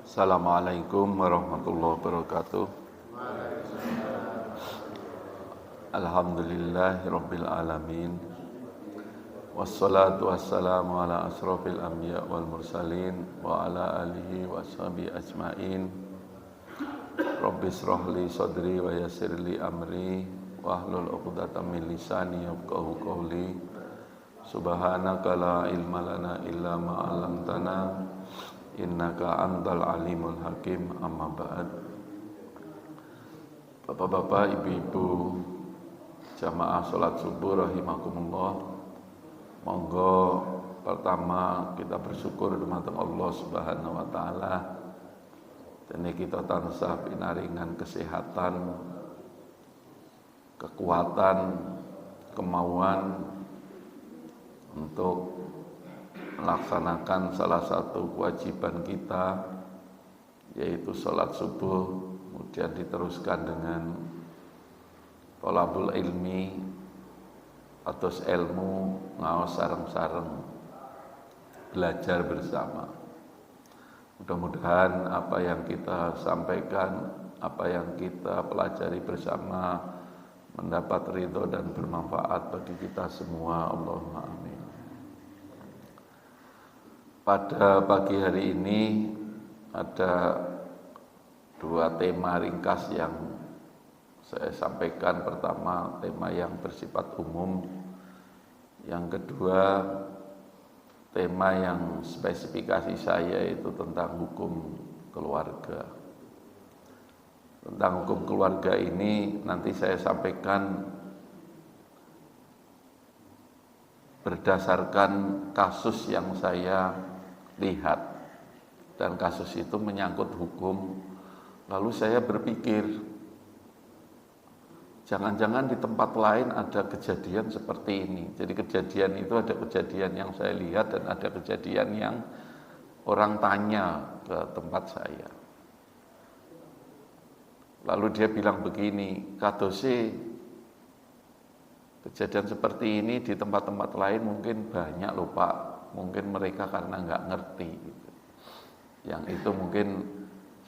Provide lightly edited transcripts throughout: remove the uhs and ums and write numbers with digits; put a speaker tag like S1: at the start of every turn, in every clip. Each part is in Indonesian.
S1: Assalamualaikum warahmatullahi wabarakatuh. Alhamdulillahirabbil alamin. Wassalatu wassalamu ala asrofil anbiya wal mursalin wa ala alihi wa sahbihi ajmain. Rabbi shrah li sadri wa yassir li amri wahlul 'uqdatam min lisani yafqahu qawli. Subhanaka la ilma lana illa ma 'allamtana innaka antal alimul hakim. Amma ba'd. Bapak-bapak, ibu-ibu, jamaah salat subuh rahimakumullah. Monggo pertama kita bersyukur dumateng Allah Subhanahu wa taala. Dene kita tansah pinaringan kesehatan, kekuatan, kemauan untuk melaksanakan salah satu kewajiban kita, yaitu sholat subuh, kemudian diteruskan dengan thalabul ilmi, atau ilmu ngaos sareng-sareng, belajar bersama. Mudah-mudahan apa yang kita sampaikan, apa yang kita pelajari bersama mendapat ridho dan bermanfaat bagi kita semua. Allahumma amin. Pada pagi hari ini ada dua tema ringkas yang saya sampaikan. Pertama, tema yang bersifat umum. Yang kedua, tema yang spesifikasi saya itu tentang hukum keluarga. Tentang hukum keluarga ini nanti saya sampaikan berdasarkan kasus yang saya lihat, dan kasus itu menyangkut hukum. Lalu saya berpikir, jangan-jangan di tempat lain ada kejadian seperti ini. Jadi kejadian itu ada kejadian yang saya lihat dan ada kejadian yang orang tanya ke tempat saya. Lalu dia bilang begini, kadose kejadian seperti ini di tempat-tempat lain mungkin banyak loh Pak. Mungkin mereka karena nggak ngerti gitu. Yang itu mungkin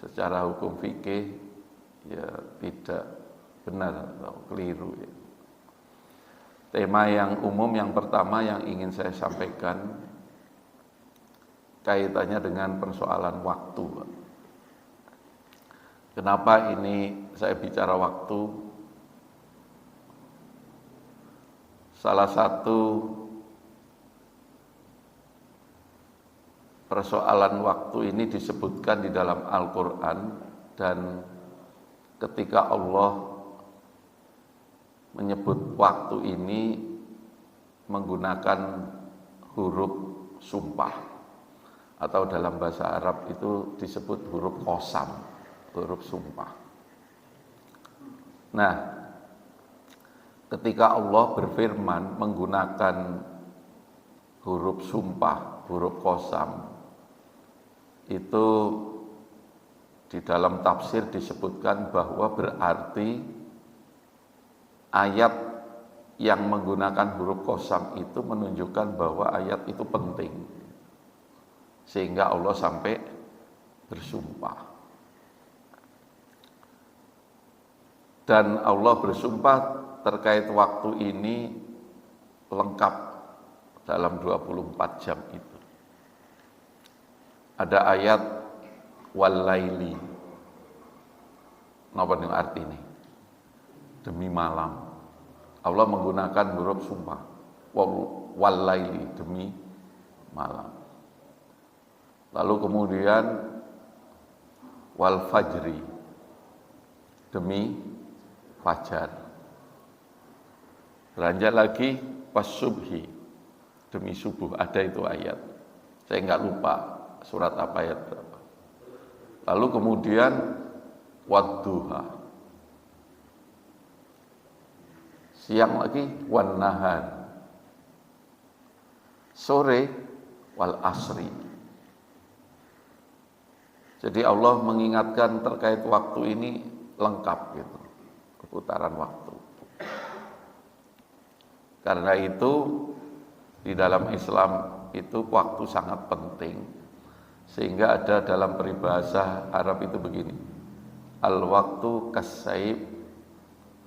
S1: secara hukum fikih ya tidak benar atau keliru ya. Tema yang umum yang pertama yang ingin saya sampaikan kaitannya dengan persoalan waktu. Kenapa ini saya bicara waktu? Salah satu persoalan waktu ini disebutkan di dalam Al-Quran, dan ketika Allah menyebut waktu ini menggunakan huruf sumpah, atau dalam bahasa Arab itu disebut huruf qasam, huruf sumpah. Nah, ketika Allah berfirman menggunakan huruf sumpah, huruf qasam, itu di dalam tafsir disebutkan bahwa berarti ayat yang menggunakan huruf qasam itu menunjukkan bahwa ayat itu penting, sehingga Allah sampai bersumpah. Dan Allah bersumpah terkait waktu ini lengkap dalam 24 jam itu. Ada ayat wal-laili. Napa ning artine? Demi malam. Allah menggunakan huruf sumpah. Wal-laili, demi malam. Lalu kemudian wal fajri, demi fajar. Beranjak lagi was-subhi, demi subuh. Ada itu ayat. Saya enggak lupa surat apa ayat berapa. Lalu kemudian wadduha, siang lagi wan nahar, sore wal asri. Jadi Allah mengingatkan terkait waktu ini lengkap gitu, keputaran waktu. Karena itu di dalam Islam itu waktu sangat penting, Sehingga ada dalam peribahasa Arab itu begini, al-waktu kas-saib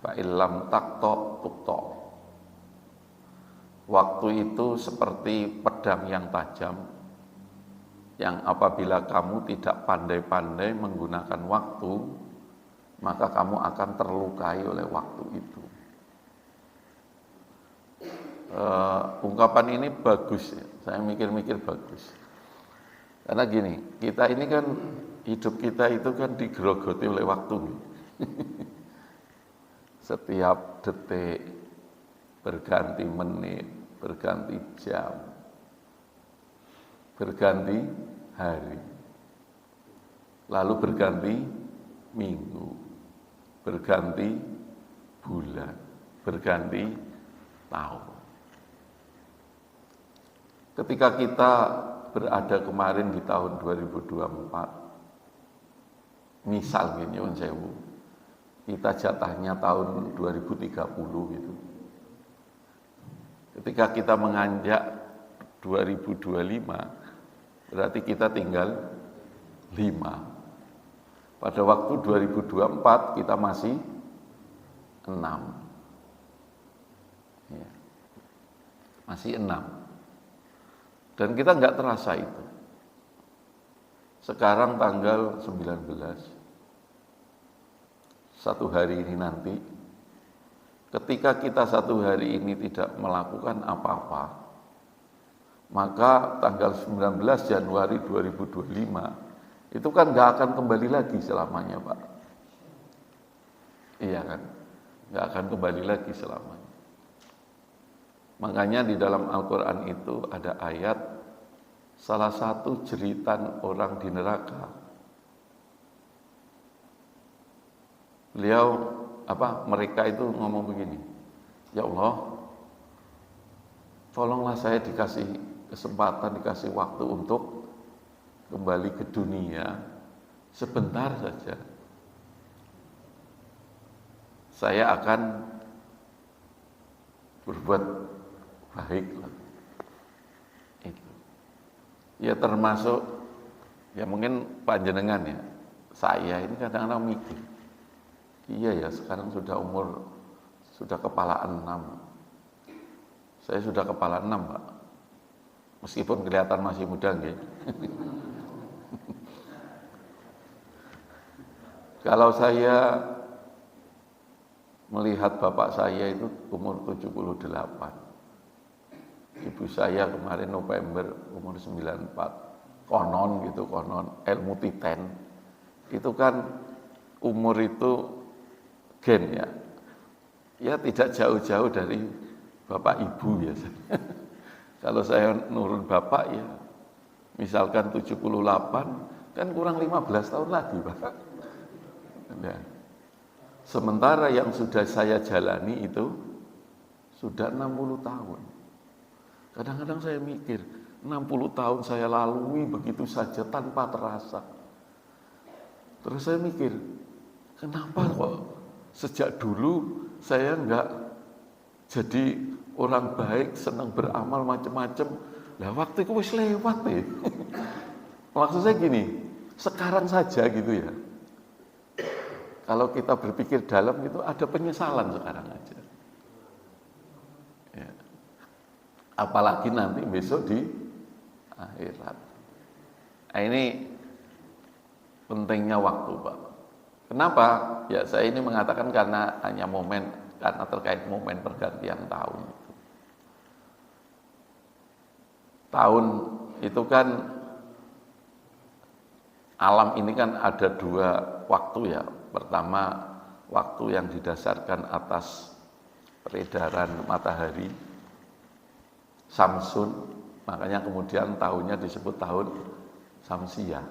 S1: fa illam taqta tuqta. Waktu itu seperti pedang yang tajam, yang apabila kamu tidak pandai-pandai menggunakan waktu, maka kamu akan terlukai oleh waktu itu. Ungkapan ini bagus ya, saya mikir-mikir bagus. Karena gini, kita ini kan, hidup kita itu kan digerogoti oleh waktu. Setiap detik berganti menit, berganti jam, berganti hari, lalu berganti minggu, berganti bulan, berganti tahun. Ketika kita berada kemarin di tahun 2024, misal gini, nyuwun sewu, kita jatahnya tahun 2030 gitu. Ketika kita menganjak 2025, berarti kita tinggal 5. Pada waktu 2024 kita masih 6. Ya. Masih 6. Dan kita nggak terasa itu. Sekarang tanggal 19, satu hari ini nanti, ketika kita satu hari ini tidak melakukan apa-apa, maka tanggal 19 Januari 2025, itu kan nggak akan kembali lagi selamanya, Pak. Iya kan? Nggak akan kembali lagi selamanya. Makanya di dalam Al-Quran itu ada ayat, salah satu jeritan orang di neraka. Mereka itu ngomong begini, ya Allah, tolonglah saya dikasih kesempatan, dikasih waktu untuk kembali ke dunia sebentar saja. Saya akan berbuat baik. Itu. Ya termasuk, ya mungkin panjenengan ya, saya ini kadang-kadang mikir, iya ya sekarang sudah kepala 6. Saya sudah kepala 6, Pak. Meskipun kelihatan masih muda nggih. Kalau saya melihat bapak saya itu umur 78. Ibu saya kemarin November umur 94. Konon ilmu titen. Itu kan umur itu gen ya. Ya tidak jauh-jauh dari bapak ibu biasanya. Kalau saya nurun bapak ya, misalkan 78, kan kurang 15 tahun lagi, Pak. Nah, sementara yang sudah saya jalani itu sudah 60 tahun. Kadang-kadang saya mikir, 60 tahun saya lalui begitu saja tanpa terasa. Terus saya mikir, kenapa kok sejak dulu saya enggak jadi orang baik, senang beramal macam-macam. Lah waktu itu wis lewat ya. Maksud saya gini, sekarang saja gitu ya. Kalau kita berpikir dalam itu ada penyesalan sekarang aja. Ya. Apalagi nanti besok di akhirat. Nah, ini pentingnya waktu, Pak. Kenapa? Ya saya ini mengatakan karena terkait momen pergantian tahun. Tahun itu kan, alam ini kan ada 2 waktu ya. Pertama, waktu yang didasarkan atas peredaran matahari, Samsun, makanya kemudian tahunnya disebut tahun Samsiah.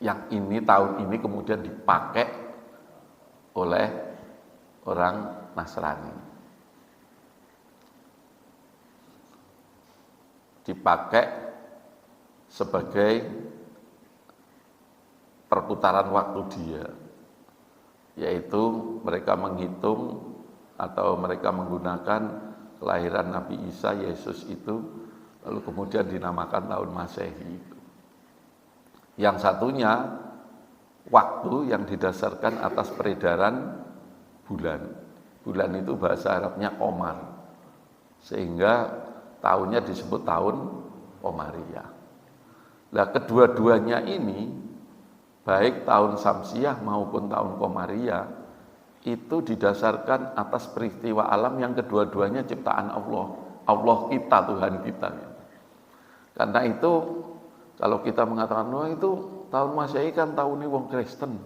S1: Yang ini, tahun ini kemudian dipakai oleh orang Nasrani. Dipakai sebagai perputaran waktu dia, yaitu mereka menghitung atau mereka menggunakan kelahiran Nabi Isa, Yesus itu, lalu kemudian dinamakan tahun Masehi. Yang satunya waktu yang didasarkan atas peredaran bulan. Bulan itu bahasa Arabnya qamar. Sehingga tahunnya disebut tahun Qamariyah. Nah, kedua-duanya ini baik tahun Syamsiyah maupun tahun Qamariyah itu didasarkan atas peristiwa alam yang kedua-duanya ciptaan Allah. Allah kita, Tuhan kita. Karena itu kalau kita mengatakan, wah itu tahun Masehi kan tahunnya wong Kristen.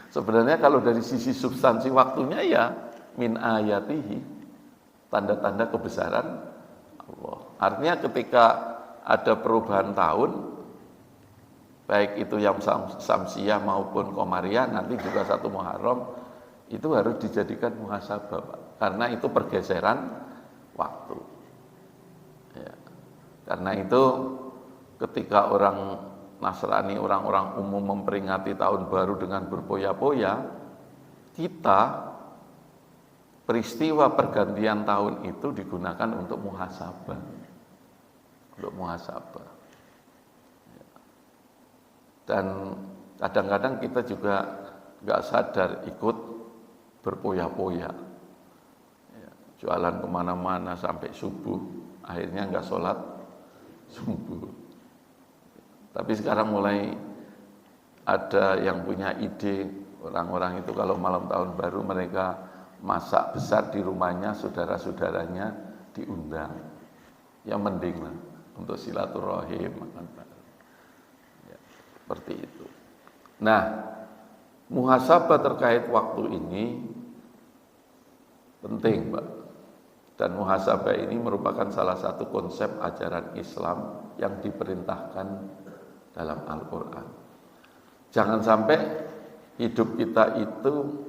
S1: Sebenarnya kalau dari sisi substansi waktunya ya min ayatihi, tanda-tanda kebesaran Allah. Artinya ketika ada perubahan tahun, baik itu yang Syamsiyah maupun Qamariyah, nanti juga 1 Muharram, itu harus dijadikan muhasabah, Pak. Karena itu pergeseran waktu. Ya. Karena itu ketika orang Nasrani, orang-orang umum memperingati tahun baru dengan berpoya-poya, kita peristiwa pergantian tahun itu digunakan untuk muhasabah. Untuk muhasabah. Ya. Dan kadang-kadang kita juga nggak sadar ikut berpoya-poya. Ya. Jualan kemana-mana sampai subuh, akhirnya nggak sholat subuh. Tapi sekarang mulai ada yang punya ide, orang-orang itu kalau malam tahun baru mereka masak besar di rumahnya, saudara-saudaranya diundang. Ya mending lah untuk silaturahim. Ya, seperti itu. Nah, muhasabah terkait waktu ini penting, Pak. Dan muhasabah ini merupakan salah satu konsep ajaran Islam yang diperintahkan dalam Al-Quran. Jangan sampai hidup kita itu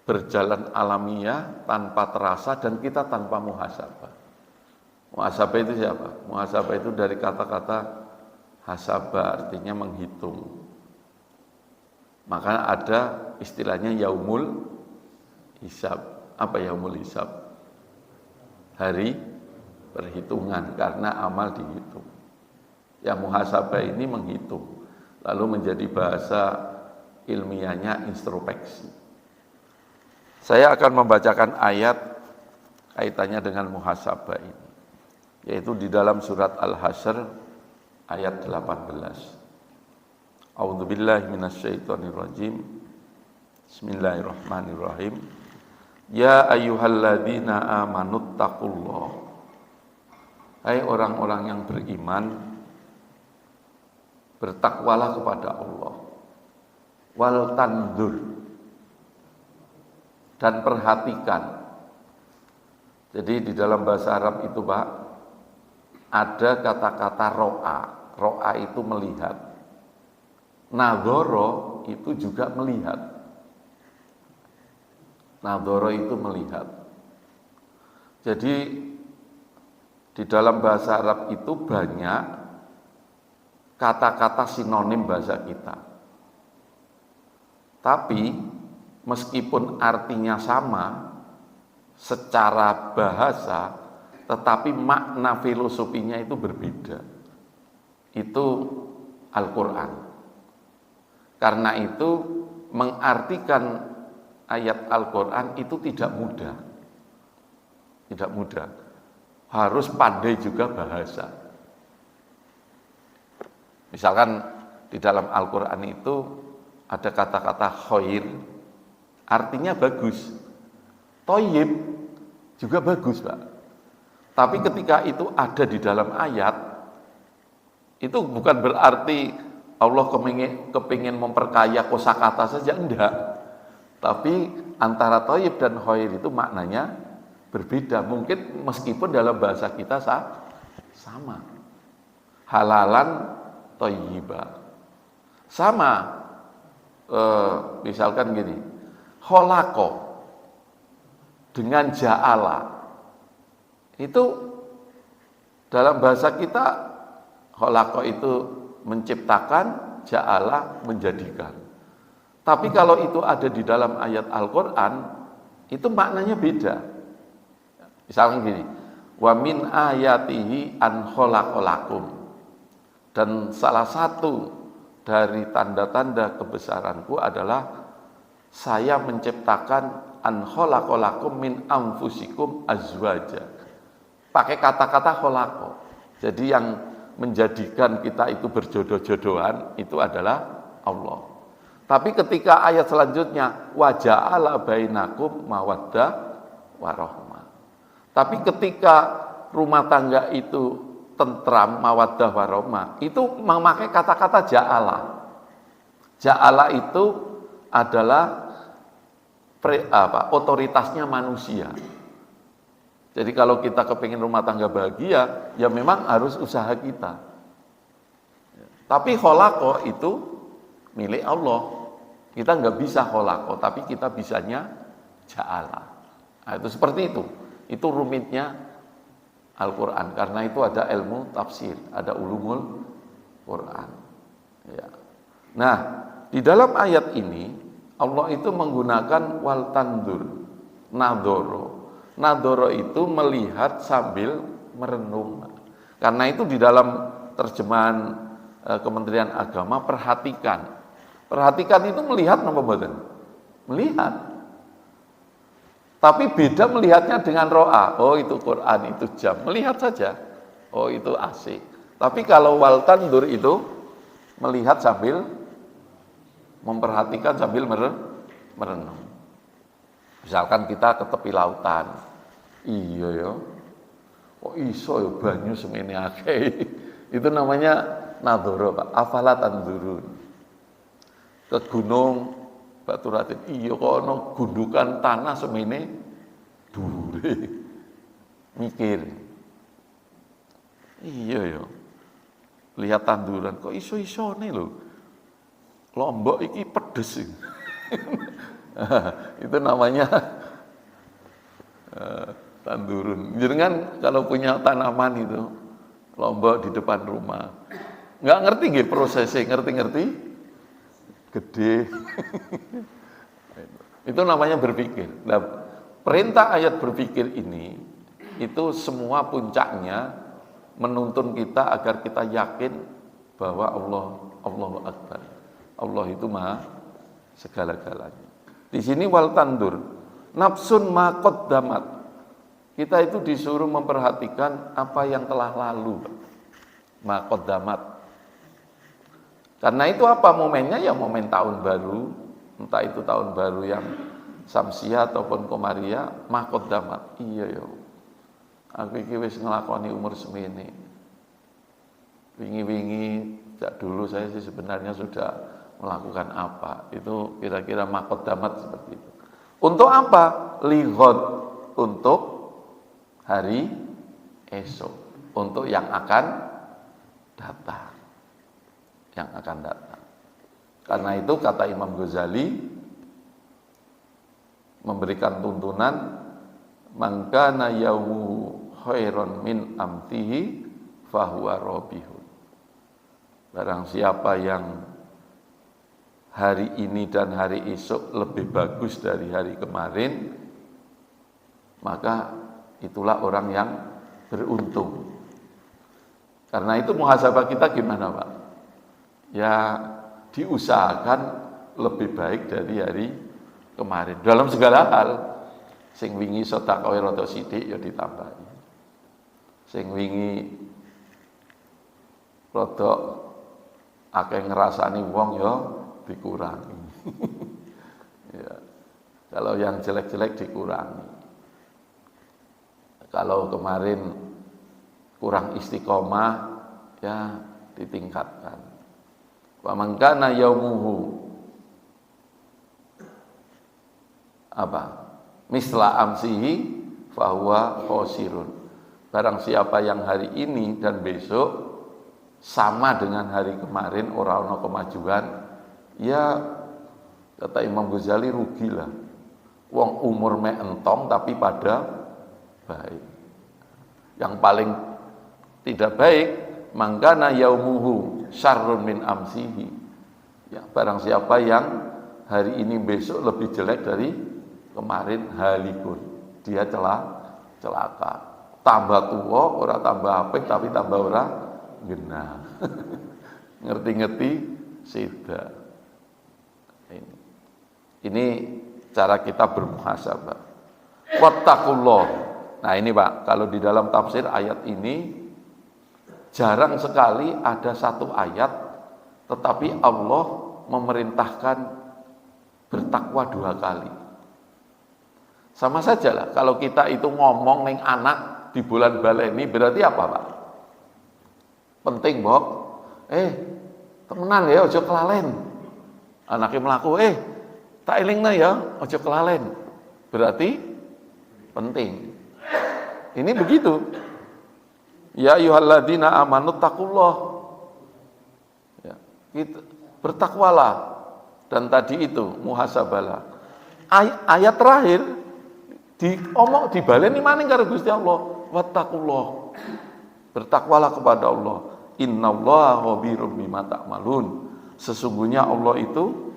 S1: berjalan alamiah tanpa terasa dan kita tanpa muhasabah. Muhasabah itu siapa? Muhasabah itu dari kata-kata hasabah, artinya menghitung. Maka ada istilahnya yaumul hisab. Apa yaumul hisab? Hari perhitungan, karena amal dihitung. Ya, muhasabah ini menghitung, lalu menjadi bahasa ilmiahnya introspeksi. Saya akan membacakan ayat kaitannya dengan muhasabah ini, yaitu di dalam surat Al-Hasyr ayat 18. A'udzubillahi minasyaitonirrajim. Bismillahirrahmanirrahim. Ya ayyuhalladzina amanuttaqullah. Hai orang-orang yang beriman, bertakwalah kepada Allah. Wal tandur, dan perhatikan. Jadi di dalam bahasa Arab itu, Pak, ada kata-kata ro'a. Ro'a itu melihat. Nadhoro itu juga melihat. Nadhoro itu melihat. Jadi di dalam bahasa Arab itu banyak kata-kata sinonim bahasa kita. Tapi meskipun artinya sama secara bahasa, tetapi makna filosofinya itu berbeda. Itu Al-Quran. Karena itu mengartikan ayat Al-Quran itu tidak mudah. Tidak mudah. Harus pandai juga bahasa. Misalkan di dalam Al-Quran itu ada kata-kata khair, artinya bagus. Thayyib juga bagus, Pak. Tapi ketika itu ada di dalam ayat, itu bukan berarti Allah kepingin memperkaya kosakata saja, enggak. Tapi antara thayyib dan khair itu maknanya berbeda. Mungkin meskipun dalam bahasa kita sama. Halalan thayyiba. Sama. Misalkan gini, kholako dengan ja'ala. Itu dalam bahasa kita kholako itu menciptakan, ja'ala menjadikan. Tapi kalau itu ada di dalam ayat Al-Quran, itu maknanya beda. Misalnya gini, wa min ayatihi an kholaqalakum. Dan salah satu dari tanda-tanda kebesaranku adalah saya menciptakan an khalaqalakum min anfusikum azwaja. Pakai kata-kata khalaqa. Jadi yang menjadikan kita itu berjodoh-jodohan itu adalah Allah. Tapi ketika ayat selanjutnya wa ja'ala bainakum mawaddah warahmah. Tapi ketika rumah tangga itu tentram, mawaddah warahmah, itu memakai kata-kata ja'ala. Ja'ala itu adalah otoritasnya manusia. Jadi kalau kita kepingin rumah tangga bahagia, ya memang harus usaha kita. Tapi khalaqa itu milik Allah. Kita nggak bisa khalaqa, tapi kita bisanya ja'ala. Nah, itu seperti itu. Itu rumitnya Al-Quran. Karena itu ada ilmu tafsir, ada ulumul Quran. Ya. Nah, di dalam ayat ini Allah itu menggunakan wal tandur, nadoro. Nadoro itu melihat sambil merenung. Karena itu di dalam terjemahan Kementerian Agama perhatikan. Perhatikan itu melihat apa mboten? Melihat. Tapi beda melihatnya dengan ro'a. Oh itu Quran, itu jam. Melihat saja. Oh itu AC. Tapi kalau wal tandur itu melihat sambil memperhatikan sambil merenung. Misalkan kita ke tepi lautan. Iya ya. Kok iso ya banyu semene akeh. Itu namanya nadhara, Pak. Afala tanzurun. Ke gunung Baturatin. Iya kok ana gundukan tanah semene dhuwure. Mikir. Iya ya. Lihat tanduran kok iso-isone lho. Lombok iki pedes. Itu namanya tandurun. Jadi kan kalau punya tanaman itu Lombok di depan rumah, nggak ngerti nggih prosesnya, ngerti gede. Itu namanya berpikir. Nah, perintah ayat berpikir ini itu semua puncaknya menuntun kita agar kita yakin bahwa Allahu Akbar. Allah itu maha segala-galanya. Di sini wal tandur, nafsun ma qaddamat. Kita itu disuruh memperhatikan apa yang telah lalu. Ma qaddamat. Karena itu apa momennya? Ya momen tahun baru, entah itu tahun baru yang Samsiah ataupun Komariah, ma qaddamat. Iya ya. Aku iki wis nglakoni umur semene. Wingi-wingi dulu saya sih sebenarnya sudah melakukan apa, itu kira-kira maqaddamat seperti itu. Untuk apa? Lighad, untuk hari esok, untuk yang akan datang. Yang akan datang. Karena itu kata Imam Ghazali memberikan tuntunan man kana yaumu khairon min amtihi fahuwa rabihun. Barang siapa yang hari ini dan hari esok lebih bagus dari hari kemarin, maka itulah orang yang beruntung. Karena itu muhasabah kita gimana Pak? Ya diusahakan lebih baik dari hari kemarin. Dalam segala hal, sing wingi sedekah rada sithik ya ditambahi. Sing wingi rada akeh ngrasani wong ya dikurangi. Ya. Kalau yang jelek-jelek dikurangi. Kalau kemarin kurang istiqomah ya ditingkatkan. Wa man kana yaumuhu apa? Misla amsihi fahuwa khosirun. Barang siapa yang hari ini dan besok sama dengan hari kemarin ora ana kemajuan, ya kata Imam Ghazali rugilah. Wong umur mek entong tapi pada baik. Yang paling tidak baik mangkana yaumuhu syarrun min amsihi. Ya, barang siapa yang hari ini besok lebih jelek dari kemarin, halikun. Dia celaka. Tambah tua ora tambah apik tapi tambah ora genah. ngerti-ngerti sida. Ini cara kita bermuhasabah. Wattaqullah. Nah ini Pak, kalau di dalam tafsir ayat ini jarang sekali ada satu ayat tetapi Allah memerintahkan bertakwa 2 kali. Sama saja lah kalau kita itu ngomong neng anak di bulan baleni berarti apa Pak? Penting Bok. Temenan ya ojo kelalen. Anaknya melaku tak elingna ya ojo kelalen. Berarti penting. Ini begitu. Ya ayyuhalladzina amanu taqullah. Ya, kita bertakwalah. Dan tadi itu muhasabalah. Ayat terakhir dibaleni maning karo Gusti Allah. Wattaqullah. Bertakwalah kepada Allah. Innallaha khabirum bima ta'malun. Sesungguhnya Allah itu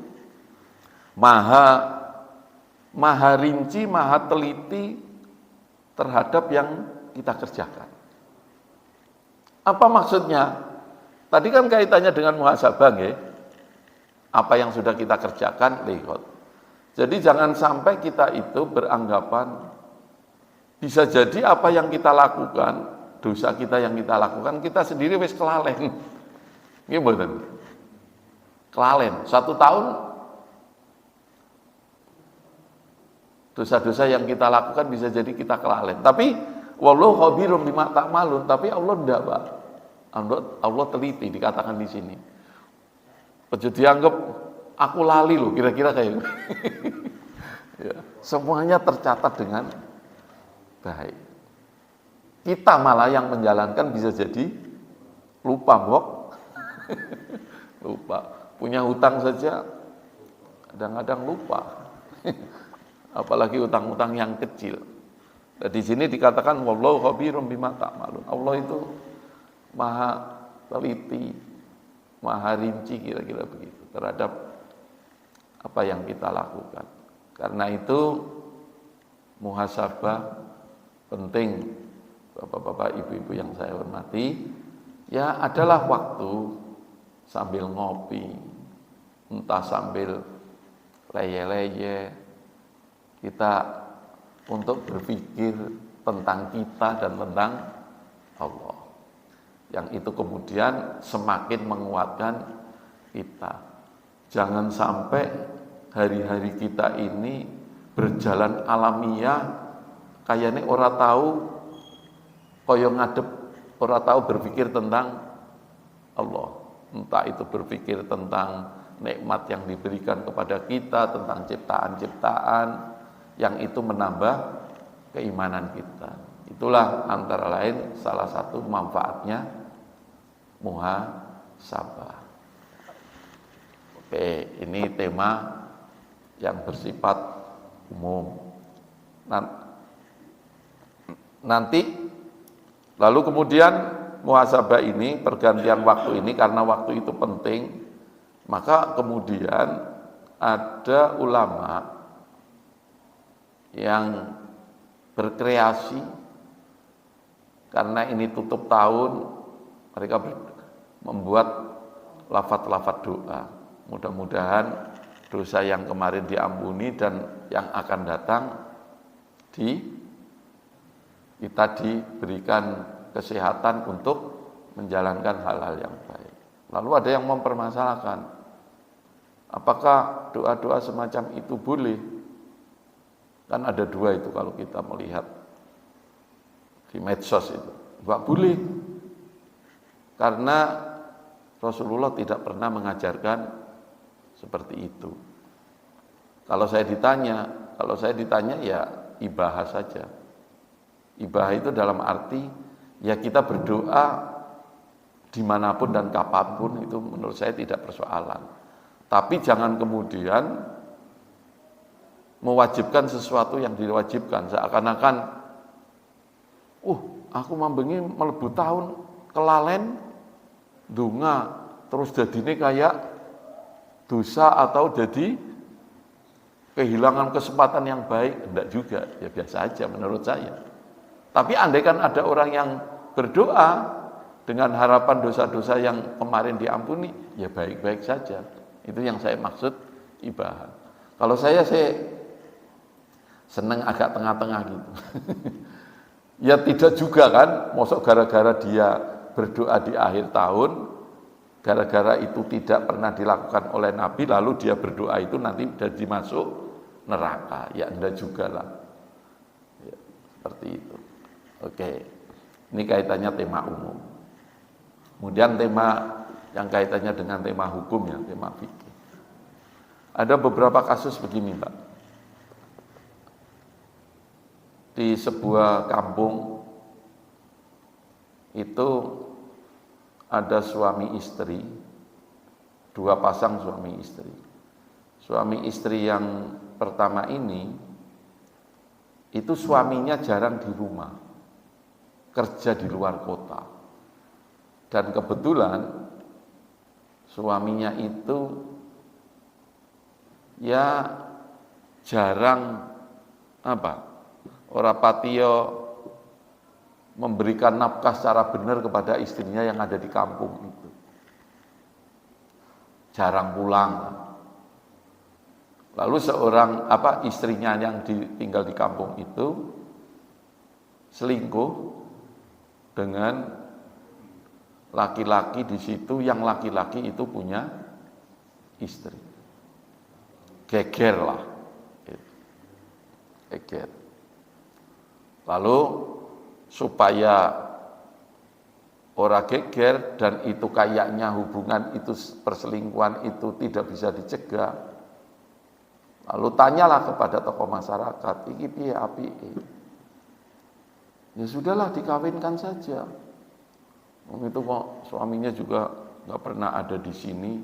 S1: maha rinci, maha teliti terhadap yang kita kerjakan. Apa maksudnya? Tadi kan kaitannya dengan muhasabah nggih. Apa yang sudah kita kerjakan lihat. Jadi jangan sampai kita itu beranggapan bisa jadi apa yang kita lakukan, dosa kita yang kita lakukan, kita sendiri wis kelalen. Nggih mboten? Kelalen. 1 tahun dosa-dosa yang kita lakukan bisa jadi kita kelalen. Tapi wallahu khabirum bima ta'malun, tapi Allah enggak, Pak. Allah teliti dikatakan di sini. Ojo dianggap aku lali loh, kira-kira kayak gitu. Ya, semuanya tercatat dengan baik. Kita malah yang menjalankan bisa jadi lupa, Bok. Lupa. Punya hutang saja kadang-kadang lupa. Apalagi utang-utang yang kecil. Dan di sini dikatakan wallahu khabirum bima ta'malun. Allah itu maha teliti, maha rinci kira-kira begitu terhadap apa yang kita lakukan. Karena itu muhasabah penting, Bapak-bapak, Ibu-ibu yang saya hormati. Ya adalah waktu sambil ngopi, entah sambil leye-leye, kita untuk berpikir tentang kita dan tentang Allah. Yang itu kemudian semakin menguatkan kita. Jangan sampai hari-hari kita ini berjalan alamiah, kayaknya orang tahu kaya ngadep, orang tahu berpikir tentang Allah. Entah itu berpikir tentang nikmat yang diberikan kepada kita, tentang ciptaan-ciptaan yang itu menambah keimanan kita. Itulah antara lain salah satu manfaatnya muhasabah. Oke, ini tema yang bersifat umum. Nanti lalu kemudian muhasabah ini, pergantian waktu ini, karena waktu itu penting, maka kemudian ada ulama yang berkreasi karena ini tutup tahun, mereka membuat lafaz-lafaz doa. Mudah-mudahan dosa yang kemarin diampuni dan yang akan datang kita diberikan kesehatan untuk menjalankan hal-hal yang baik. Lalu ada yang mempermasalahkan, apakah doa-doa semacam itu boleh? Kan ada 2 itu kalau kita melihat di medsos itu. Enggak boleh. Karena Rasulullah tidak pernah mengajarkan seperti itu. Kalau saya ditanya ya ibahah saja. Ibahah itu dalam arti ya kita berdoa dimanapun dan kapanpun, itu menurut saya tidak persoalan. Tapi jangan kemudian mewajibkan sesuatu yang diwajibkan, seakan-akan aku mambengi melebu tahun kelalen dunga terus jadine kayak dosa atau jadi kehilangan kesempatan yang baik. Enggak juga, ya biasa aja menurut saya. Tapi andaikan ada orang yang berdoa dengan harapan dosa-dosa yang kemarin diampuni, ya baik-baik saja. Itu yang saya maksud ibadah. Kalau saya seneng agak tengah-tengah gitu. Ya tidak juga kan, mosok gara-gara dia berdoa di akhir tahun, gara-gara itu tidak pernah dilakukan oleh Nabi, lalu dia berdoa itu nanti jadi masuk neraka. Ya enggak juga lah. Ya, seperti itu. Oke, ini kaitannya tema umum. Kemudian tema yang kaitannya dengan tema hukum ya, tema fikih. Ada beberapa kasus begini, Pak. Di sebuah kampung itu ada suami istri, dua pasang suami istri. Suami istri yang pertama ini, itu suaminya jarang di rumah, kerja di luar kota. Dan kebetulan suaminya itu ya jarang ora patio memberikan nafkah secara benar kepada istrinya yang ada di kampung itu. Jarang pulang. Lalu seorang istrinya yang tinggal di kampung itu selingkuh dengan laki-laki di situ, yang laki-laki itu punya istri. Geger lah. Geger. Lalu supaya orang geger dan itu kayaknya hubungan itu, perselingkuhan itu tidak bisa dicegah. Lalu tanyalah kepada tokoh masyarakat, iki piye apike? Ya sudahlah, dikawinkan saja. Itu kok suaminya juga nggak pernah ada di sini.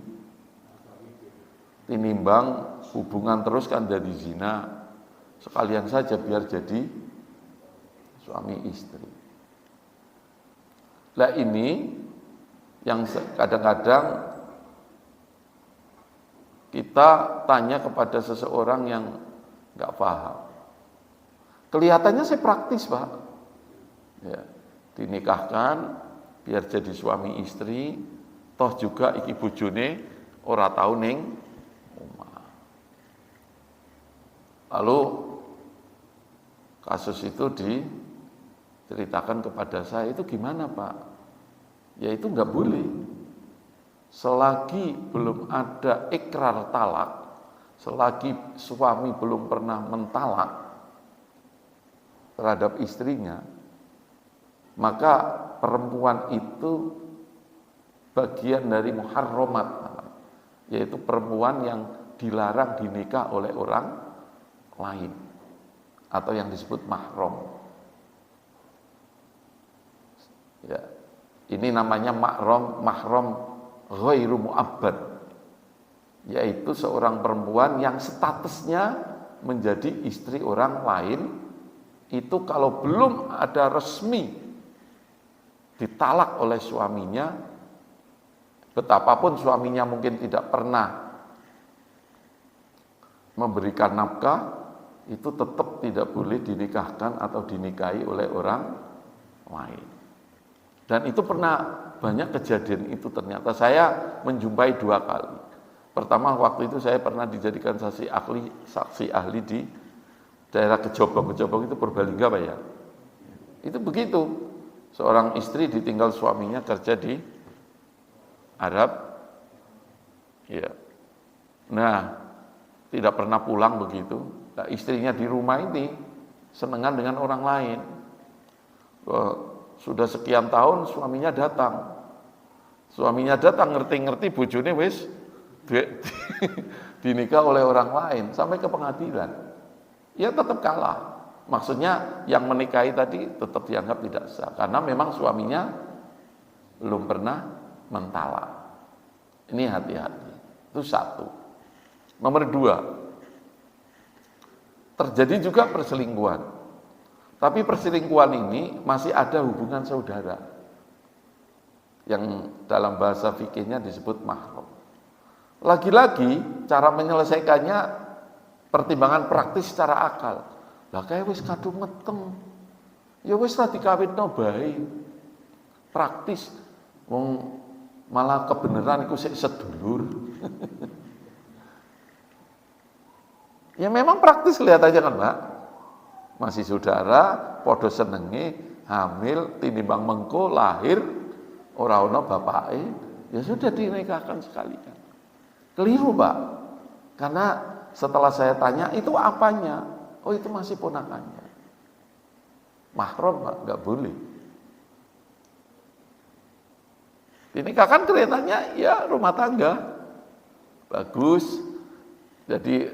S1: Tinimbang hubungan terus kan jadi zina. Sekalian saja biar jadi suami istri. Lah ini yang kadang-kadang kita tanya kepada seseorang yang nggak paham. Kelihatannya saya praktis, Pak. Ya, dinikahkan biar jadi suami istri, toh juga iki bojone ora tau ning omah. Lalu kasus itu diceritakan kepada saya, itu gimana Pak? Ya itu nggak boleh. Selagi belum ada ikrar talak, selagi suami belum pernah mentalak terhadap istrinya, maka perempuan itu bagian dari muharramat, yaitu perempuan yang dilarang dinikah oleh orang lain atau yang disebut mahram. Ya, ini namanya mahram ghairu mu'abbad, yaitu seorang perempuan yang statusnya menjadi istri orang lain. Itu kalau belum ada resmi ditalak oleh suaminya, betapapun suaminya mungkin tidak pernah memberikan nafkah, itu tetap tidak boleh dinikahkan atau dinikahi oleh orang lain. Dan itu pernah banyak kejadian itu, ternyata saya menjumpai 2 kali. Pertama, waktu itu saya pernah dijadikan saksi ahli di daerah Kejobong itu Purbalingga, Pak ya. Itu begitu. Seorang istri ditinggal suaminya kerja di Arab. Ya. Nah, tidak pernah pulang begitu. Nah, istrinya di rumah ini senengan dengan orang lain. Sudah sekian tahun suaminya datang. Suaminya datang ngerti-ngerti bojone wis dinikah oleh orang lain sampai ke pengadilan. Ya tetap kalah. Maksudnya yang menikahi tadi tetap dianggap tidak sah karena memang suaminya belum pernah mentalak. Ini hati-hati. Itu 1. Nomor 2, terjadi juga perselingkuhan. Tapi perselingkuhan ini masih ada hubungan saudara yang dalam bahasa fikihnya disebut mahram. Lagi-lagi cara menyelesaikannya pertimbangan praktis secara akal. Lah kayak wis kadung meteng. Ya wis lah dikawinno bae. Praktis. Wong malah kebenaran iku sik sedulur. Ya memang praktis lihat aja kan, Mbak. Masih saudara, podo senenge, hamil, tinimbang mengko lahir, ora ana bapake, ya sudah dinikahkan sekalian. Keliru, Pak. Karena setelah saya tanya, itu apanya? Oh, itu masih ponakannya. Mahram, Pak, nggak boleh. Dinikahkan kelihatannya ya rumah tangga. Bagus. Jadi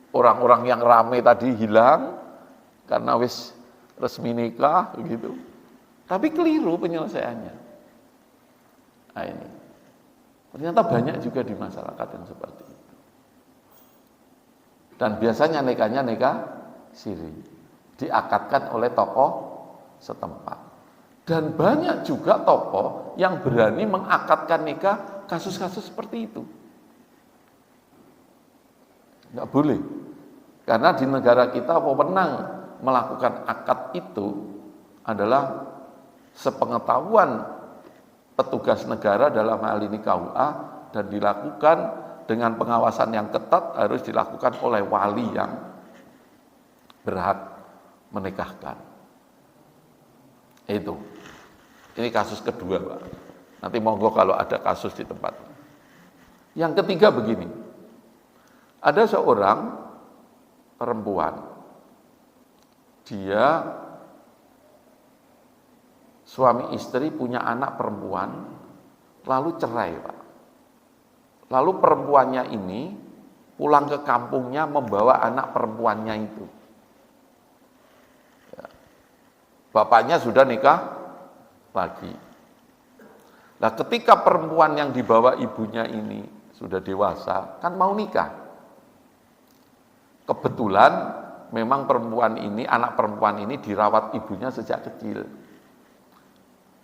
S1: orang-orang yang rame tadi hilang karena wis resmi nikah begitu. Tapi keliru penyelesaiannya. Nah ini. Ternyata banyak juga di masyarakat yang seperti itu. Dan biasanya nikahnya nikah siri. Diakadkan oleh tokoh setempat. Dan banyak juga tokoh yang berani mengakadkan nikah kasus-kasus seperti itu. Nggak boleh. Karena di negara kita wewenang melakukan akad itu adalah sepengetahuan petugas negara dalam hal ini KUA dan dilakukan dengan pengawasan yang ketat harus dilakukan oleh wali yang berhak menikahkan. Itu. Ini kasus kedua, Pak. Nanti monggo kalau ada kasus di tempat. Yang ketiga begini. Ada seorang perempuan. Dia suami istri punya anak perempuan, lalu cerai, Pak. Lalu perempuannya ini pulang ke kampungnya membawa anak perempuannya itu. Bapaknya sudah nikah lagi. Nah, ketika perempuan yang dibawa ibunya ini sudah dewasa, kan mau nikah. Kebetulan memang perempuan ini, anak perempuan ini dirawat ibunya sejak kecil.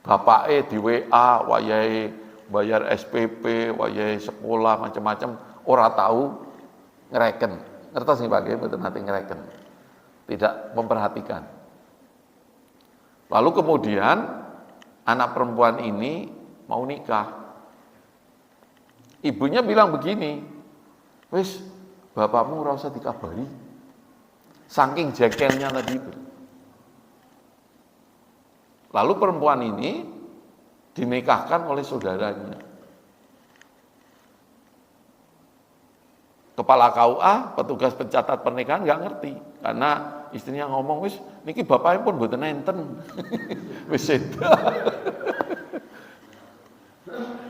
S1: Bapaknya di WA, wayahe bayar SPP, wayahe sekolah, macam-macam, ora tahu ngereken. Ngertos nih Pak, betul nanti ngereken. Tidak memperhatikan. Lalu kemudian anak perempuan ini mau nikah. Ibunya bilang begini, wis bapakmu ora usah dikabari. Saking jengkelnya tadi itu. Lalu perempuan ini dinikahkan oleh saudaranya. Kepala KUA, petugas pencatat pernikahan nggak ngerti. Karena istrinya ngomong, wis niki bapaknya pun mboten enten. Wis seda.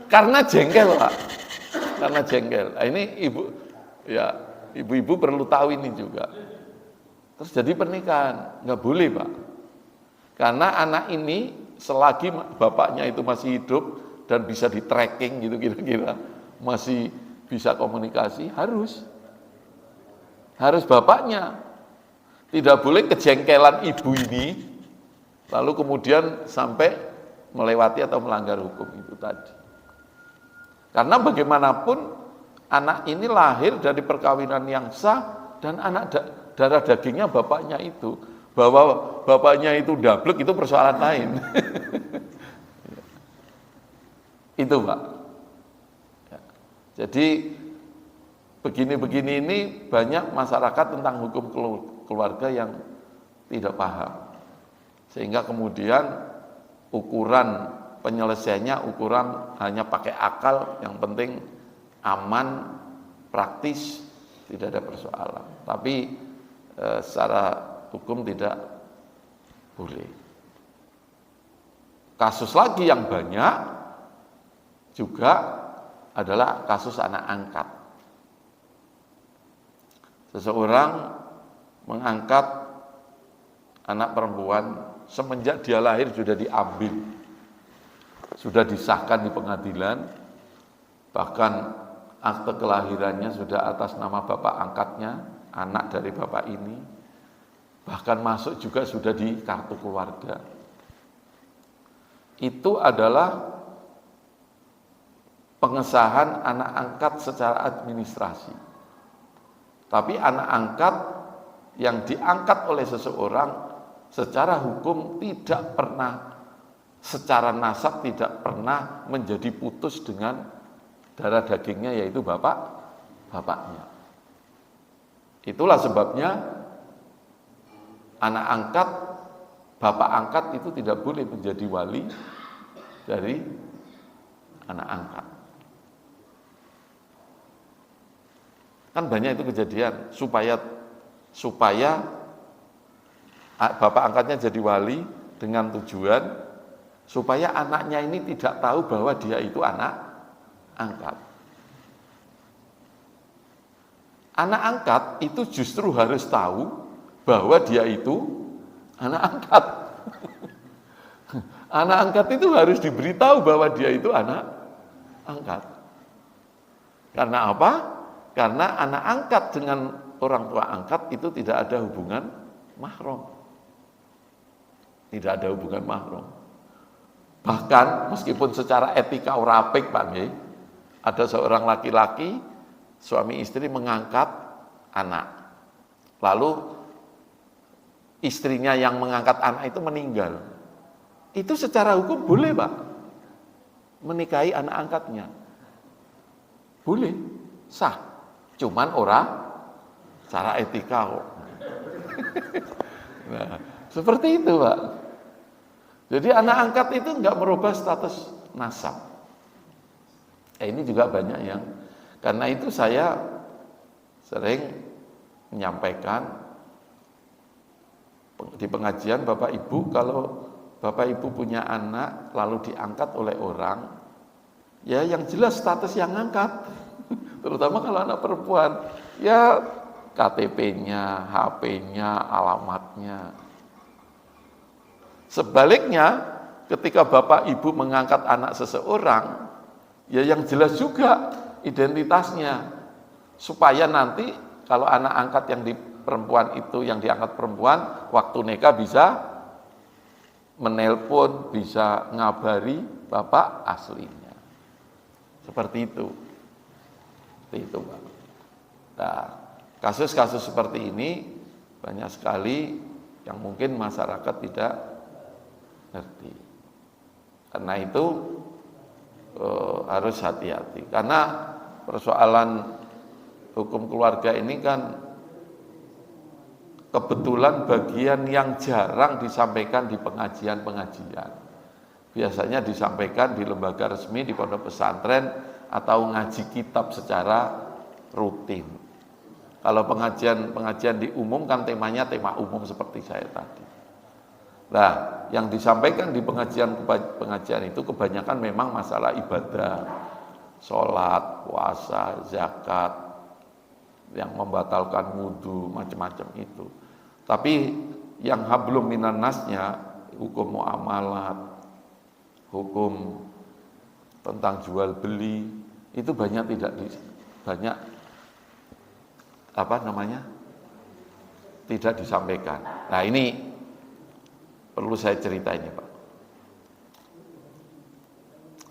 S1: Karena jengkel, Pak. Karena jengkel. Nah, ini ibu-ibu perlu tahu ini juga. Terus jadi pernikahan, nggak boleh Pak. Karena anak ini selagi bapaknya itu masih hidup dan bisa di tracking gitu kira-kira, masih bisa komunikasi, harus bapaknya. Tidak boleh kejengkelan ibu ini, lalu kemudian sampai melewati atau melanggar hukum itu tadi. Karena bagaimanapun anak ini lahir dari perkawinan yang sah dan anak darah dagingnya bapaknya itu. Bahwa bapaknya itu dablek itu persoalan lain. Itu Pak. Jadi begini-begini ini banyak masyarakat tentang hukum keluarga yang tidak paham. Sehingga kemudian ukuran penyelesaiannya ukuran hanya pakai akal, yang penting aman, praktis, tidak ada persoalan. Tapi secara hukum tidak boleh. Kasus lagi yang banyak juga adalah kasus anak angkat. Seseorang mengangkat anak perempuan semenjak dia lahir sudah diambil, sudah disahkan di pengadilan, bahkan akte kelahirannya sudah atas nama bapak angkatnya, anak dari bapak ini, bahkan masuk juga sudah di kartu keluarga. Itu adalah pengesahan anak angkat secara administrasi. Tapi anak angkat yang diangkat oleh seseorang secara hukum tidak pernah secara nasab tidak pernah menjadi putus dengan darah dagingnya, yaitu bapaknya. Itulah sebabnya anak angkat, bapak angkat itu tidak boleh menjadi wali dari anak angkat. Kan banyak itu kejadian supaya bapak angkatnya jadi wali dengan tujuan supaya anaknya ini tidak tahu bahwa dia itu anak angkat. Anak angkat itu justru harus tahu bahwa dia itu anak angkat. Anak angkat itu harus diberitahu bahwa dia itu anak angkat. Karena apa? Karena anak angkat dengan orang tua angkat itu tidak ada hubungan mahram. Tidak ada hubungan mahram. Bahkan meskipun secara etika ora apik Pak nggih, ada seorang laki-laki suami istri mengangkat anak. Lalu istrinya yang mengangkat anak itu meninggal. Itu secara hukum boleh, Pak. Menikahi anak angkatnya. Boleh, sah. Cuman ora secara etika kok. Nah, seperti itu, Pak. Jadi anak angkat itu enggak merubah status nasab. Ini juga banyak yang, karena itu saya sering menyampaikan di pengajian Bapak Ibu, kalau Bapak Ibu punya anak lalu diangkat oleh orang, ya yang jelas status yang angkat. Terutama kalau anak perempuan, ya KTP-nya, HP-nya, alamatnya. Sebaliknya, ketika Bapak Ibu mengangkat anak seseorang, ya yang jelas juga identitasnya. Supaya nanti kalau anak angkat yang di perempuan itu, yang diangkat perempuan, waktu nikah bisa menelpon, bisa ngabari bapak aslinya. Seperti itu. Seperti itu, Pak. Nah, kasus-kasus seperti ini banyak sekali yang mungkin masyarakat tidak ngerti. Karena itu harus hati-hati. Karena persoalan hukum keluarga ini kan kebetulan bagian yang jarang disampaikan di pengajian-pengajian. Biasanya disampaikan di lembaga resmi, di pondok pesantren, atau ngaji kitab secara rutin. Kalau pengajian diumumkan temanya tema umum seperti saya tadi. Nah, yang disampaikan di pengajian itu kebanyakan memang masalah ibadah, sholat, puasa, zakat, yang membatalkan wudhu, macam-macam itu. Tapi yang hablum minan nasnya, hukum muamalat, hukum tentang jual beli, itu banyak tidak disampaikan. Nah, ini perlu saya cerita ini, Pak.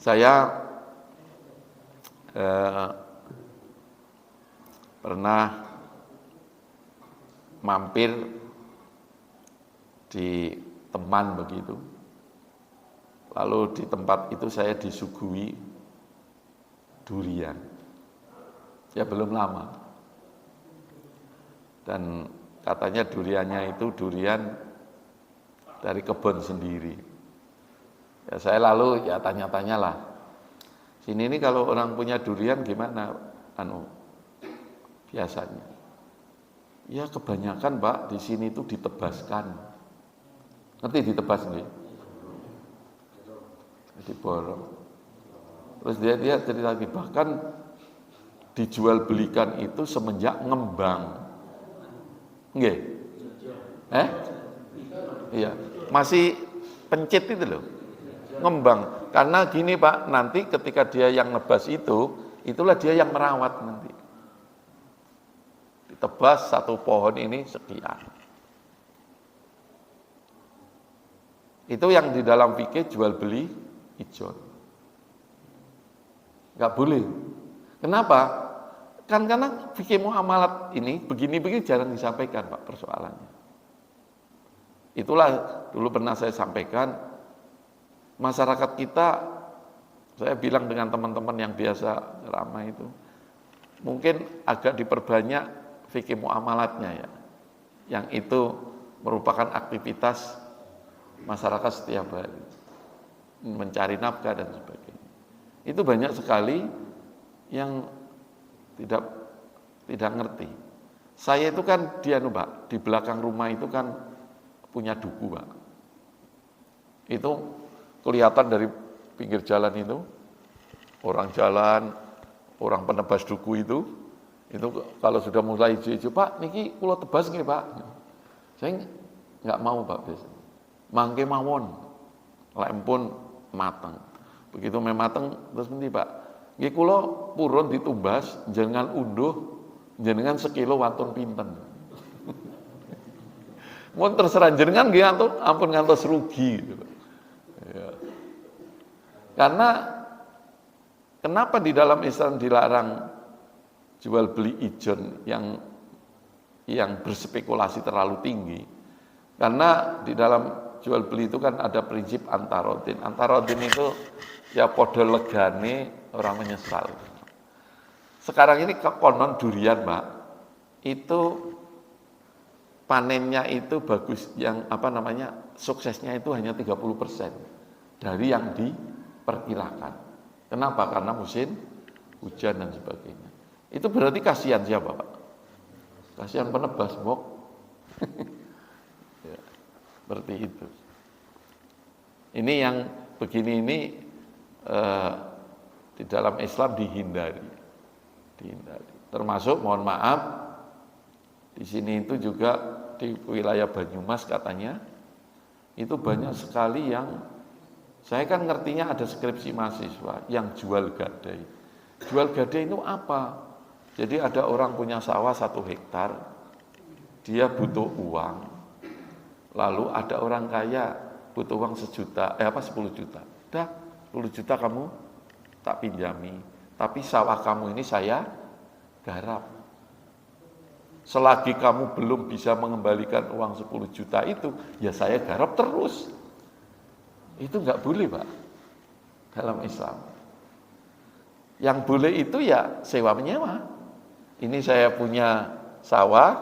S1: Saya pernah mampir di teman begitu. Lalu di tempat itu saya disuguhi durian. Ya belum lama. Dan katanya duriannya itu durian dari kebun sendiri. Ya saya lalu ya tanya-tanyalah. Sini ini kalau orang punya durian gimana biasanya? Ya kebanyakan, Pak, di sini itu ditebaskan. Ngerti ditebas nggih? Diborong. Terus dia cerita lagi, bahkan dijual belikan itu semenjak ngembang. Nggih? Iya, masih pencit itu loh. Ngembang. Karena gini, Pak, nanti ketika dia yang nebas itu, itulah dia yang merawat nanti. Ditebas satu pohon ini sekian. Itu yang di dalam fikih jual beli ijon. Enggak boleh. Kenapa? Kan karena fikih muamalat ini begini-begini jarang disampaikan, Pak, persoalannya. Itulah dulu pernah saya sampaikan, masyarakat kita, saya bilang dengan teman-teman yang biasa ramai itu, mungkin agak diperbanyak fikih muamalatnya ya, yang itu merupakan aktivitas masyarakat setiap hari, mencari nafkah dan sebagainya. Itu banyak sekali yang tidak ngerti. Saya itu kan Pak, di belakang rumah itu kan punya duku Pak. Itu kelihatan dari pinggir jalan itu, orang jalan, orang penebas duku itu kalau sudah mulai hijau-hijau, Pak, niki kula tebas nggih Pak. Saya nggak mau Pak biasanya. Mangke mawon, lek pun mateng. Begitu memateng terus nanti Pak, nggih kula purun ditumbas, jenengan unduh, jenengan sekilo wantun pinten. Mun terserah jenengan nggih ampun ngantos rugi gitu. Ya. Karena kenapa di dalam Islam dilarang jual beli ijon yang berspekulasi terlalu tinggi? Karena di dalam jual beli itu kan ada prinsip antarodin. Antarodin itu ya podo legane orang menyesal. Sekarang ini konon durian, Mbak, itu panennya itu bagus, yang suksesnya itu hanya 30% dari yang diperkirakan. Kenapa? Karena musim hujan dan sebagainya. Itu berarti kasihan siapa, Pak? Kasihan penebas, Mbok. Ya, seperti itu. Ini yang begini ini di dalam Islam dihindari. Termasuk mohon maaf di sini itu juga di wilayah Banyumas katanya itu banyak sekali yang saya kan ngertinya ada skripsi mahasiswa yang jual gadai. Jual gadai itu apa? Jadi ada orang punya sawah 1 hektar, dia butuh uang. Lalu ada orang kaya butuh uang 10 juta. Dah, 10 juta kamu tak pinjami, tapi sawah kamu ini saya garap. Selagi kamu belum bisa mengembalikan uang 10 juta itu, ya saya garap terus. Itu enggak boleh, Pak, dalam Islam. Yang boleh itu ya sewa menyewa. Ini saya punya sawah,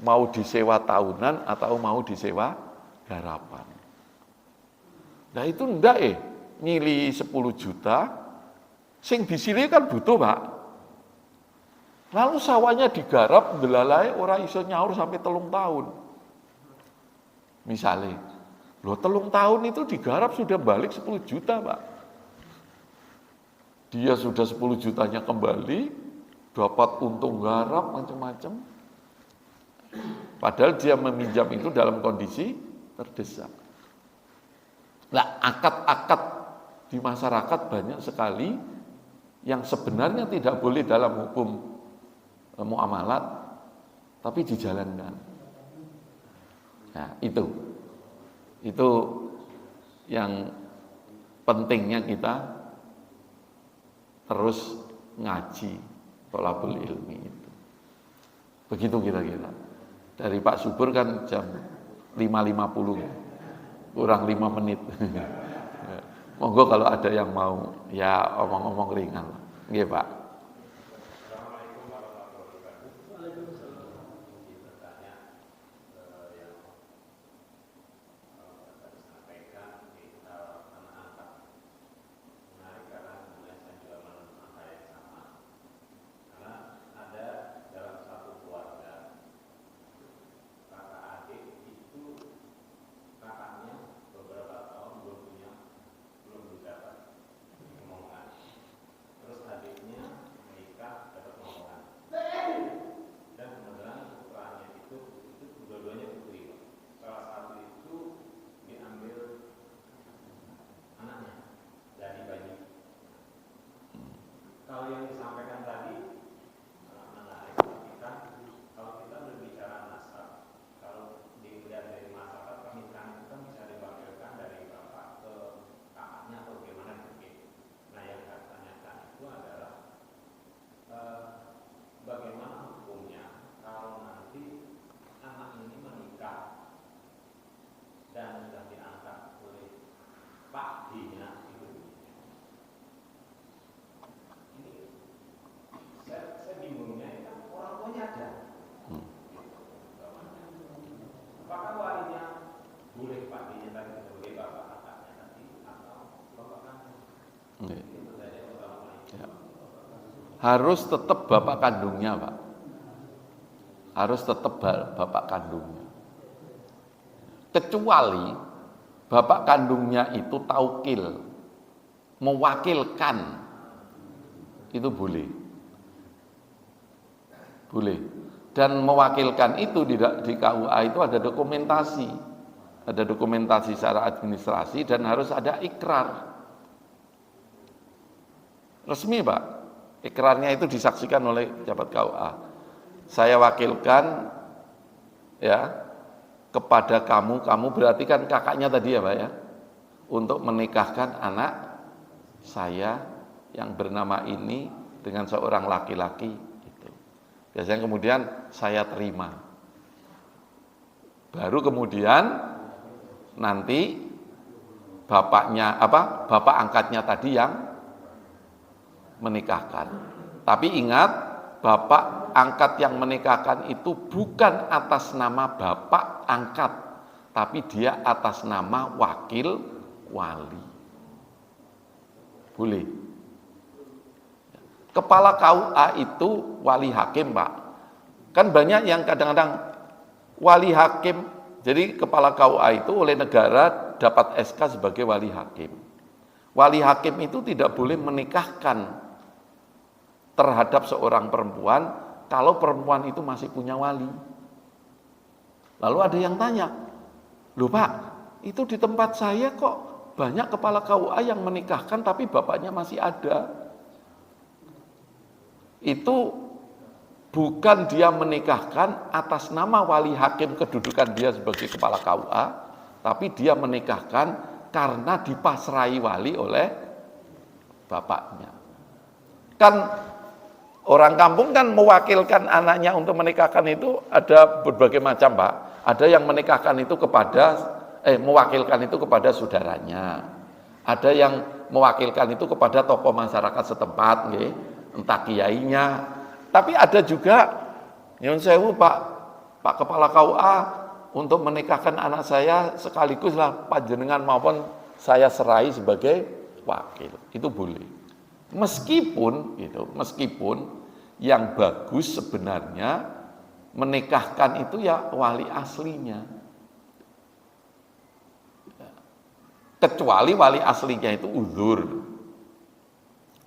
S1: mau disewa tahunan atau mau disewa garapan. Nah itu enggak nyili 10 juta, sing disili kan butuh, Pak. Lalu sawahnya digarap, belalai orang iso nyaur sampai 3 tahun. Misalnya, 3 tahun itu digarap sudah balik 10 juta, Pak. Dia sudah 10 jutanya kembali, dapat untung garap macam-macam. Padahal dia meminjam itu dalam kondisi terdesak. Nah, akad-akad di masyarakat banyak sekali yang sebenarnya tidak boleh dalam hukum muamalat, tapi dijalankan. Nah, itu yang pentingnya kita terus ngaji thalabul ilmi itu. Begitu kira-kira. Dari Pak Subur kan jam 5.50, kurang 5 menit. Monggo kalau ada yang mau ya omong-omong ringan. Nggih, Pak. Nggih. Ya. Harus tetap bapak kandungnya, Pak. Harus tetap bapak kandungnya. Kecuali bapak kandungnya itu taukil, mewakilkan, itu boleh. Boleh. Dan mewakilkan itu di KUA itu ada dokumentasi. Ada dokumentasi secara administrasi dan harus ada ikrar. Resmi, Pak. Ikrarnya itu disaksikan oleh pejabat KUA. Saya wakilkan ya kepada kamu berarti kan kakaknya tadi ya, Pak ya, untuk menikahkan anak saya yang bernama ini dengan seorang laki-laki itu. Biasanya kemudian saya terima. Baru kemudian nanti bapak angkatnya tadi yang menikahkan. Tapi ingat, bapak angkat yang menikahkan itu bukan atas nama bapak angkat, tapi dia atas nama wakil wali. Boleh. Kepala KUA itu wali hakim, Pak. Kan banyak yang kadang-kadang wali hakim, jadi kepala KUA itu oleh negara dapat SK sebagai wali hakim. Wali hakim itu tidak boleh menikahkan terhadap seorang perempuan kalau perempuan itu masih punya wali. Lalu ada yang tanya, loh Pak, itu di tempat saya kok banyak kepala KUA yang menikahkan tapi bapaknya masih ada. Itu bukan dia menikahkan atas nama wali hakim kedudukan dia sebagai kepala KUA, tapi dia menikahkan karena dipasrai wali oleh bapaknya. Kan orang kampung kan mewakilkan anaknya untuk menikahkan itu ada berbagai macam, Pak. Ada yang menikahkan itu mewakilkan itu kepada saudaranya. Ada yang mewakilkan itu kepada tokoh masyarakat setempat, nggih, entah kiainya. Tapi ada juga nyuwun sewu Pak Kepala KUA untuk menikahkan anak saya sekaliguslah panjenengan maupun saya serai sebagai wakil. Itu boleh. Meskipun yang bagus sebenarnya menikahkan itu ya wali aslinya. Kecuali wali aslinya itu uzur.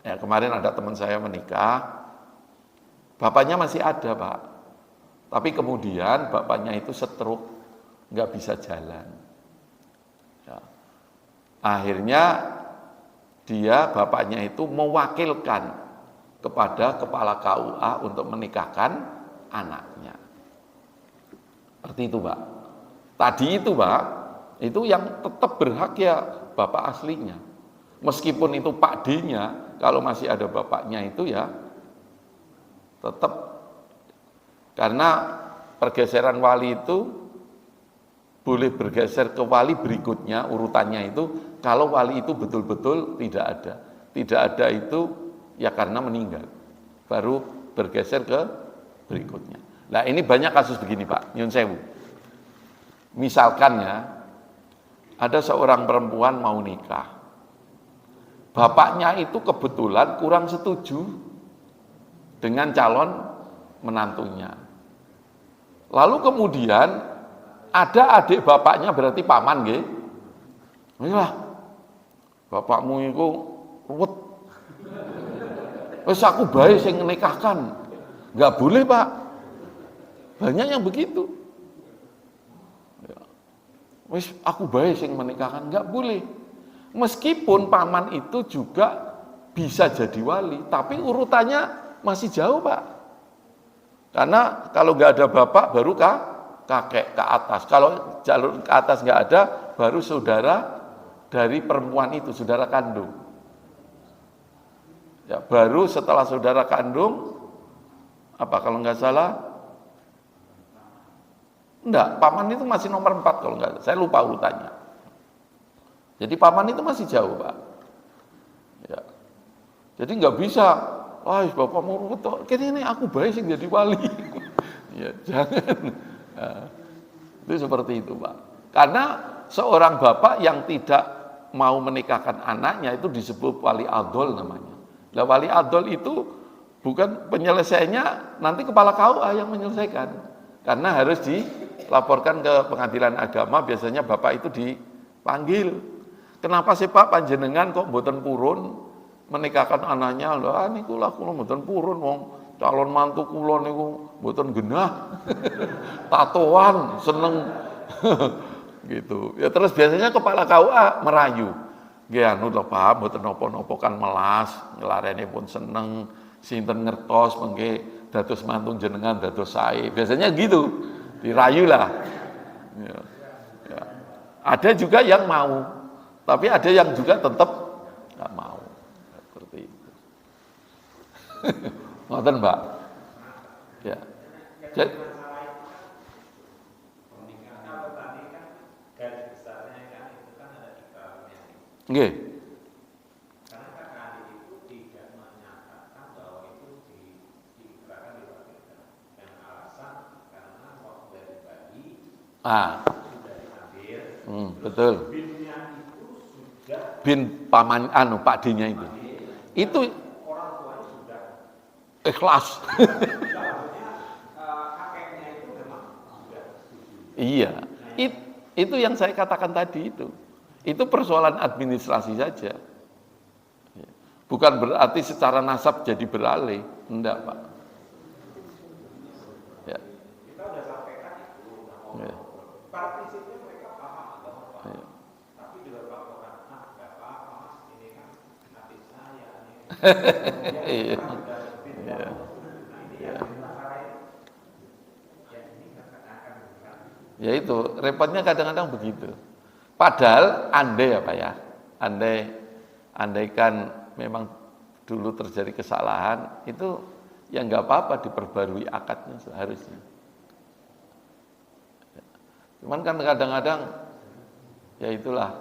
S1: Ya, kemarin ada teman saya menikah, bapaknya masih ada, Pak. Tapi kemudian bapaknya itu stroke, nggak bisa jalan. Ya. Akhirnya bapaknya itu mewakilkan kepada kepala KUA untuk menikahkan anaknya. Seperti itu, Pak. Tadi itu, Pak, itu yang tetap berhak ya bapak aslinya. Meskipun itu Pak D-nya, kalau masih ada bapaknya itu ya tetap. Karena pergeseran wali itu boleh bergeser ke wali berikutnya, urutannya itu kalau wali itu betul-betul tidak ada. Tidak ada itu ya karena meninggal. Baru bergeser ke berikutnya. Nah, ini banyak kasus begini, Pak, nyun sewu. Misalkan ya, ada seorang perempuan mau nikah. Bapaknya itu kebetulan kurang setuju dengan calon menantunya. Lalu kemudian ada adik bapaknya, berarti paman nggih. Wah, bapakmu itu ruwet. Wes aku bae sing nikahkan. Enggak boleh, Pak. Banyak yang begitu. Wes aku bae sing menikahkan, enggak boleh. Meskipun paman itu juga bisa jadi wali, tapi urutannya masih jauh, Pak. Karena kalau enggak ada bapak baru kakek ke atas. Kalau jalur ke atas enggak ada, baru saudara dari perempuan itu, saudara kandung. Ya, baru setelah saudara kandung, apa kalau nggak salah, enggak, paman itu masih nomor 4 kalau nggak salah, saya lupa urutannya. Jadi paman itu masih jauh, Pak. Ya. Jadi nggak bisa, wah bapak mau ruwet, kayaknya ini aku baik sih jadi wali. Ya, jangan. Nah, itu seperti itu, Pak. Karena seorang bapak yang tidak mau menikahkan anaknya itu disebut wali adol namanya. Nah, wali adol itu bukan penyelesaiannya nanti kepala KUA yang menyelesaikan. Karena harus dilaporkan ke pengadilan agama, biasanya bapak itu dipanggil. Kenapa sih Pak panjenengan kok mboten purun menikahkan anaknya? Lah niku lah kula mboten purun wong calon mantu kula niku mboten genah. Tatoan seneng gitu. Ya terus biasanya kepala KUA merayu. Nggih anu to Pak, mboten napa-napa kan melas, nglarene pun seneng, sinten ngertos mengke dados mantu jenengan dados sae. Biasanya gitu. Dirayu lah. Ya. Ya. Ada juga yang mau, tapi ada yang juga tetap nggak mau. Seperti itu. Ngoten, Mbak. Ya. Jadi, nggih.
S2: Karena kakak adik itu tidak menyatakan bahwa itu diikrarkan diwakilkan dengan alasan karena waktu dari bayi sudah diambil.
S1: Betul.
S2: Binnya itu sudah
S1: Bin paman anu Pak D-nya itu. Itu
S2: orang tuanya sudah
S1: ikhlas.
S2: kakeknya itu memang sudah setuju.
S1: Iya. Itu yang saya katakan tadi itu. Itu persoalan administrasi saja. Bukan berarti secara nasab jadi beralih. Enggak, Pak. Ya.
S2: Kita sudah sampaikan itu.
S1: Ya.
S2: Partisipnya mereka paham agama Pak.
S1: Ya.
S2: Tapi di luar laporan, nggak apa-apa Mas, ini kan hati saya.
S1: Iya. Iya. Iya. Ya itu, repotnya kadang-kadang begitu. Padahal andai ya Pak ya, andaikan memang dulu terjadi kesalahan, itu ya nggak apa-apa diperbarui akadnya seharusnya. Cuman kan kadang-kadang ya itulah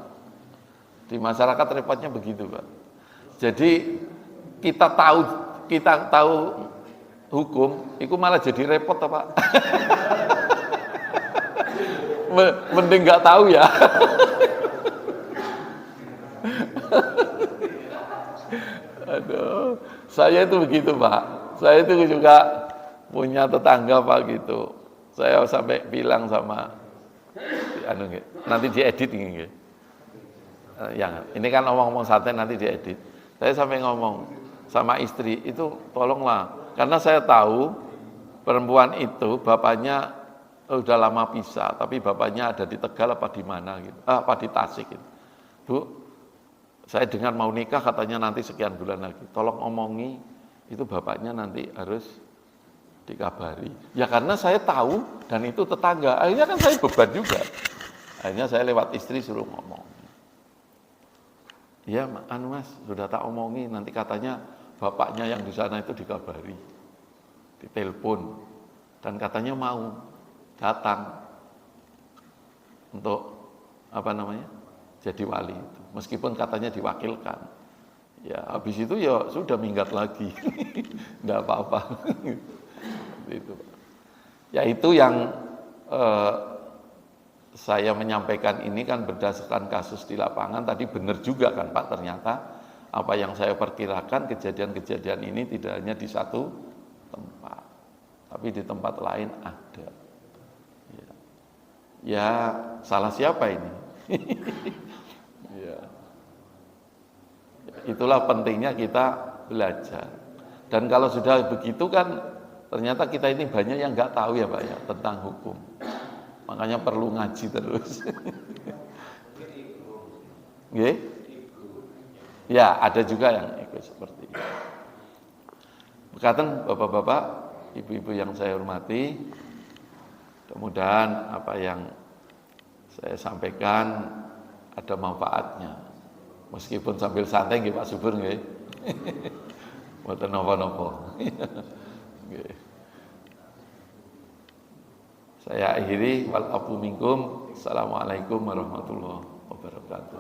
S1: di masyarakat repotnya begitu Pak. Jadi kita tahu hukum, itu malah jadi repot Pak. Mending nggak tahu ya. Aduh, saya itu begitu Pak. Saya itu juga punya tetangga Pak gitu. Saya sampai bilang sama, nanti diedit ini. Yang ini kan ngomong-ngomong santai nanti diedit. Saya sampai ngomong sama istri itu tolonglah, karena saya tahu perempuan itu bapaknya udah lama pisah, tapi bapaknya ada di Tegal apa di mana gitu, apa di Tasik gitu. Bu, saya dengar mau nikah katanya nanti sekian bulan lagi. Tolong omongi itu bapaknya nanti harus dikabari. Ya karena saya tahu dan itu tetangga. Akhirnya kan saya beban juga. Akhirnya saya lewat istri suruh ngomong. Ya, anu Mas, sudah tak omongi nanti katanya bapaknya yang di sana itu dikabari. Ditelepon dan katanya mau datang untuk apa namanya? Jadi wali itu. Meskipun katanya diwakilkan. Ya, habis itu ya sudah minggat lagi. Enggak apa-apa. Itu. Ya itu yang saya menyampaikan ini kan berdasarkan kasus di lapangan. Tadi benar juga kan Pak, ternyata apa yang saya perkirakan kejadian-kejadian ini tidak hanya di satu tempat, tapi di tempat lain ada. Ya salah siapa ini? Ya. Itulah pentingnya kita belajar. Dan kalau sudah begitu kan ternyata kita ini banyak yang nggak tahu ya Pak ya tentang hukum. Makanya perlu ngaji terus. Nggih? Ya, ada juga yang ikut seperti itu. Berkatan Bapak-bapak, Ibu-ibu yang saya hormati, mudah-mudahan apa yang saya sampaikan ada manfaatnya. Meskipun sambil santai nggih Pak Subur nggih. Mboten napa-napa. Nggih. Saya akhiri wal afu minkum. Assalamualaikum warahmatullahi wabarakatuh.